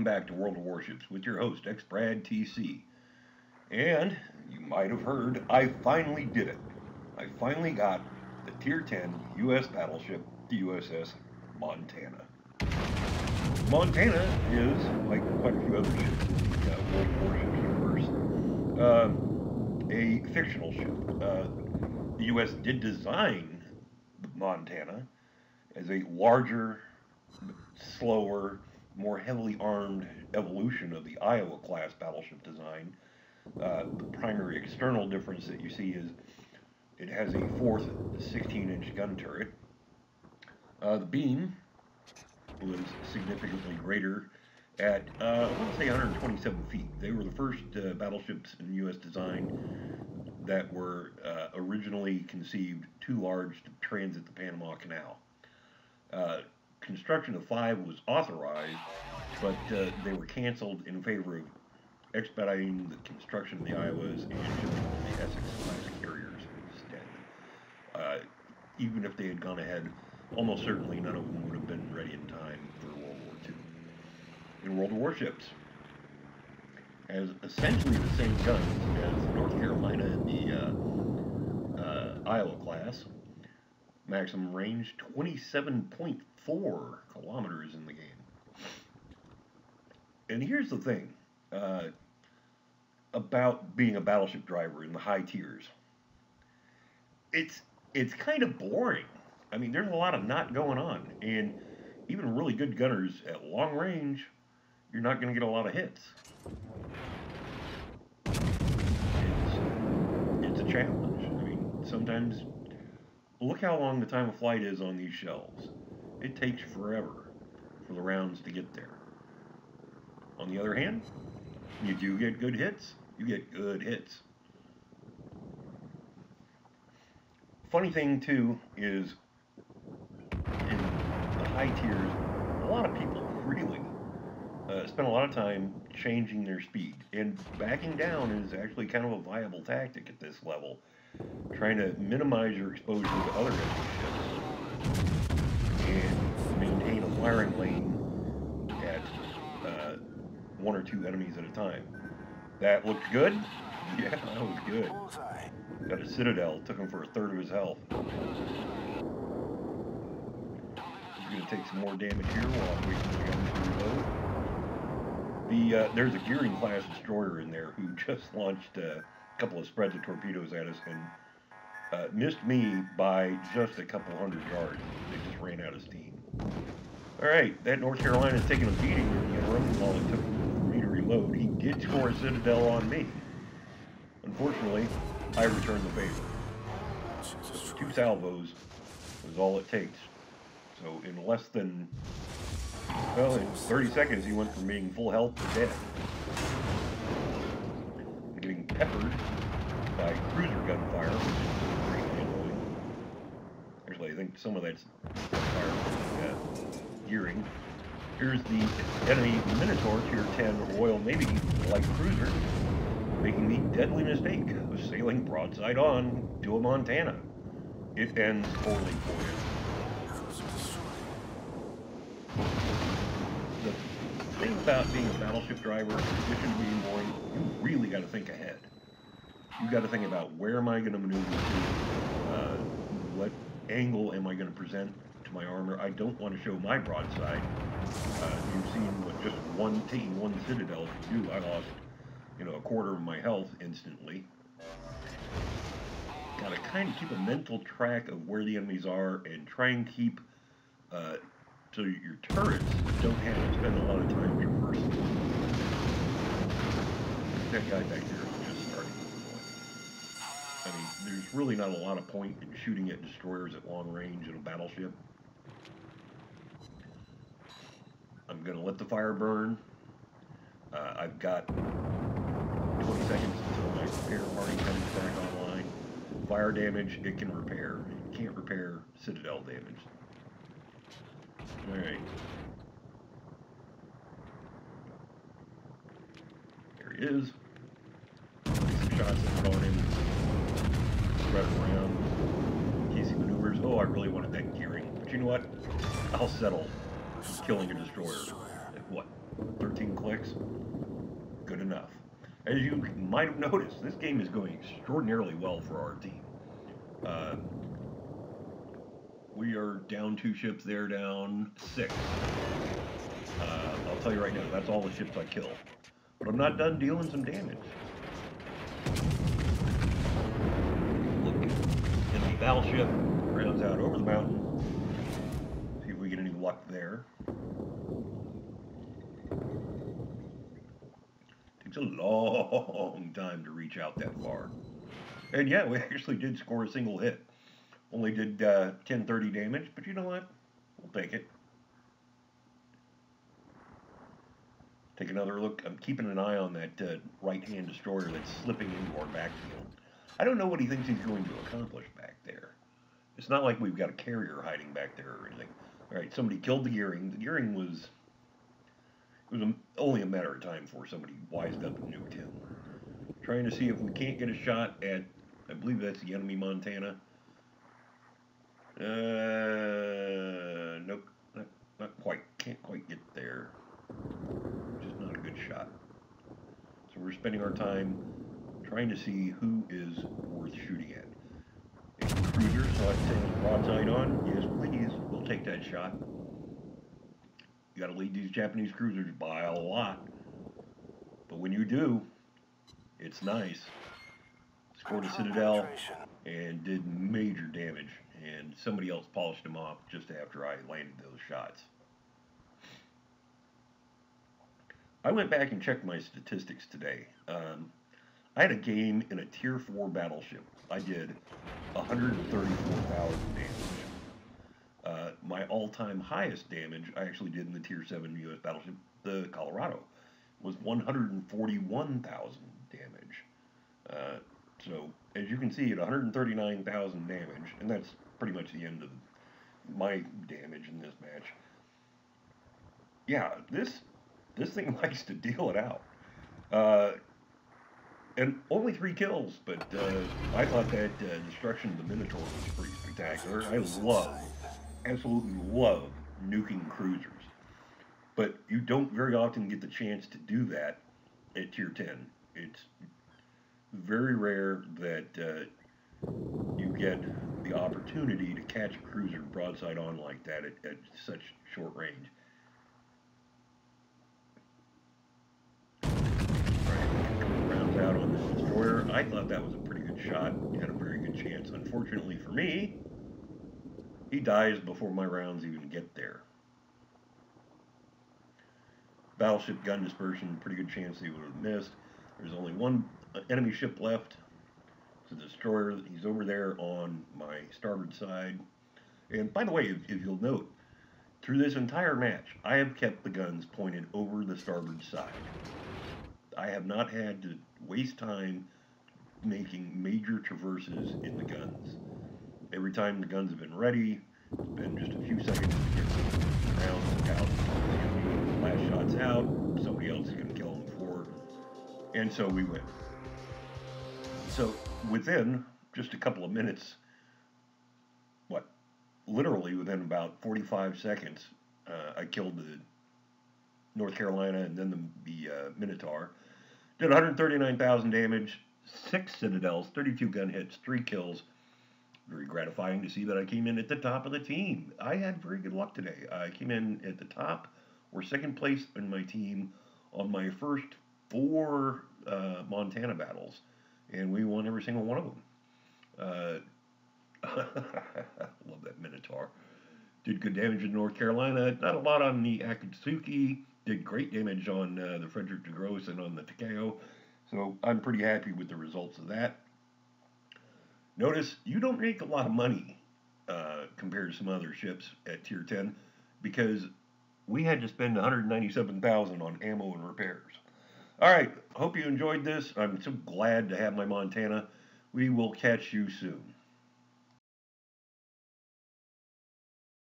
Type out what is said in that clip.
back to World of Warships with your host, XBradTC. And you might have heard, I finally did it. I finally got the Tier 10 U.S. battleship, the USS Montana. Montana is, like quite a few other ships in the World of Warships universe, a fictional ship. The U.S. did design the Montana as a larger, slower, more heavily armed evolution of the Iowa class battleship design. The primary external difference that you see is it has a fourth 16-inch gun turret. The beam was significantly greater at, I want to say 127 feet. They were the first battleships in U.S. design that were originally conceived too large to transit the Panama Canal. Construction of 5 was authorized, but they were canceled in favor of expediting the construction of the Iowas and shipping the Essex class carriers instead. Even if they had gone ahead, almost certainly none of them would have been ready in time for World War II. In World of Warships, has essentially the same guns as North Carolina and the Iowa class. Maximum range 27.4 kilometers in the game. And here's the thing about being a battleship driver in the high tiers. It's kind of boring. I mean, there's a lot of not going on, and even really good gunners at long range, you're not going to get a lot of hits. It's a challenge. I mean, sometimes look how long the time of flight is on these shells. It takes forever for the rounds to get there. On the other hand, you do get good hits. You get good hits. Funny thing, too, is in the high tiers, a lot of people really spend a lot of time changing their speed. And backing down is actually kind of a viable tactic at this level. Trying to minimize your exposure to other enemy ships and maintain a firing lane at one or two enemies at a time. That looked good? Yeah, that was good. Got a Citadel, took him for a third of his health. He's going to take some more damage here while I'm waiting for the guns to reload. There's a Gearing class destroyer in there who just launched a couple of spreads of torpedoes at us and missed me by just a couple hundred yards. They just ran out of steam. Alright, that North Carolina's taking a beating in the interim while it took for me to reload. He did score a Citadel on me. Unfortunately, I returned the favor. So 2 salvos was all it takes. So in less than, well, in 30 seconds he went from being full health to dead. I'm getting peppered by cruiser gunfire, which is greatly annoying. Actually, I think some of that's fire gearing. Here's the enemy Minotaur Tier 10 Royal Navy light cruiser, making the deadly mistake of sailing broadside on to a Montana. It ends poorly for him. The thing about being a battleship driver, in addition to being boring, you really got to think ahead. You got to think about where am I going to maneuver to, what angle am I going to present to my armor. I don't want to show my broadside. You've seen what just taking one Citadel can do. I lost, a quarter of my health instantly. Got to kind of keep a mental track of where the enemies are and try and keep so your turrets don't have to spend a lot of time traversing. That guy back there is just starting to annoy. I mean, there's really not a lot of point in shooting at destroyers at long range in a battleship. I'm going to let the fire burn. I've got 20 seconds until my repair party comes back online. Fire damage, it can repair. It can't repair Citadel damage. Alright. There he is. Some shots that are going in. Spread him around. In case he maneuvers. Oh, I really wanted that gearing. But you know what? I'll settle killing a destroyer. What? 13 clicks, good enough. As you might have noticed, this game is going extraordinarily well for our team. Uh, we are down 2 ships, they're down 6. I'll tell you right now, that's all the ships I kill. But I'm not done dealing some damage. Look, enemy battleship rounds out over the mountain. See if we get any luck there. Takes a long time to reach out that far. And yeah, we actually did score a single hit. Only did 1030 damage, but you know what? We'll take it. Take another look. I'm keeping an eye on that right-hand destroyer that's slipping into our backfield. I don't know what he thinks he's going to accomplish back there. It's not like we've got a carrier hiding back there or anything. All right, somebody killed the gearing. The gearing was... It was only a matter of time before somebody wised up and nuked him. Trying to see if we can't get a shot at... I believe that's the enemy Montana. Nope. Not quite. Can't quite get there. Just not a good shot. So we're spending our time trying to see who is worth shooting at. It's a cruiser, so I'd say broadside on. Yes, please. We'll take that shot. You gotta lead these Japanese cruisers by a lot. But when you do, it's nice. Scored a Citadel and did major damage. And somebody else polished him off just after I landed those shots. I went back and checked my statistics today. I had a game in a Tier 4 battleship. I did 134,000 damage. My all-time highest damage I actually did in the Tier 7 U.S. battleship, the Colorado, was 141,000 damage. So, as you can see, at 139,000 damage, and that's pretty much the end of my damage in this match. Yeah, this thing likes to deal it out. And only 3 kills, but I thought that destruction of the Minotaur was pretty spectacular. I absolutely love nuking cruisers. But you don't very often get the chance to do that at Tier 10. It's very rare that you get the opportunity to catch a cruiser broadside on like that at such short range. Rounds out on this destroyer. I thought that was a pretty good shot. He had a very good chance. Unfortunately for me, he dies before my rounds even get there. Battleship gun dispersion, pretty good chance he would have missed. There's only one enemy ship left. It's a destroyer. He's over there on my starboard side. And by the way, if you'll note, through this entire match, I have kept the guns pointed over the starboard side. I have not had to waste time making major traverses in the guns. Every time the guns have been ready, it's been just a few seconds to get the rounds out. Last shot's out, somebody else is going to kill them before, and so we win. So within just a couple of minutes, literally within about 45 seconds, I killed the North Carolina and then the Minotaur. Did 139,000 damage, 6 Citadels, 32 gun hits, 3 kills. Very gratifying to see that I came in at the top of the team. I had very good luck today. I came in at the top or second place in my team on my first 4 Montana battles, and we won every single one of them. Love that Minotaur. Did good damage in North Carolina. Not a lot on the Akatsuki. Did great damage on the Frederick de Grosse and on the Takeo. So I'm pretty happy with the results of that. Notice you don't make a lot of money compared to some other ships at Tier 10 because we had to spend $197,000 on ammo and repairs. All right, hope you enjoyed this. I'm so glad to have my Montana. We will catch you soon.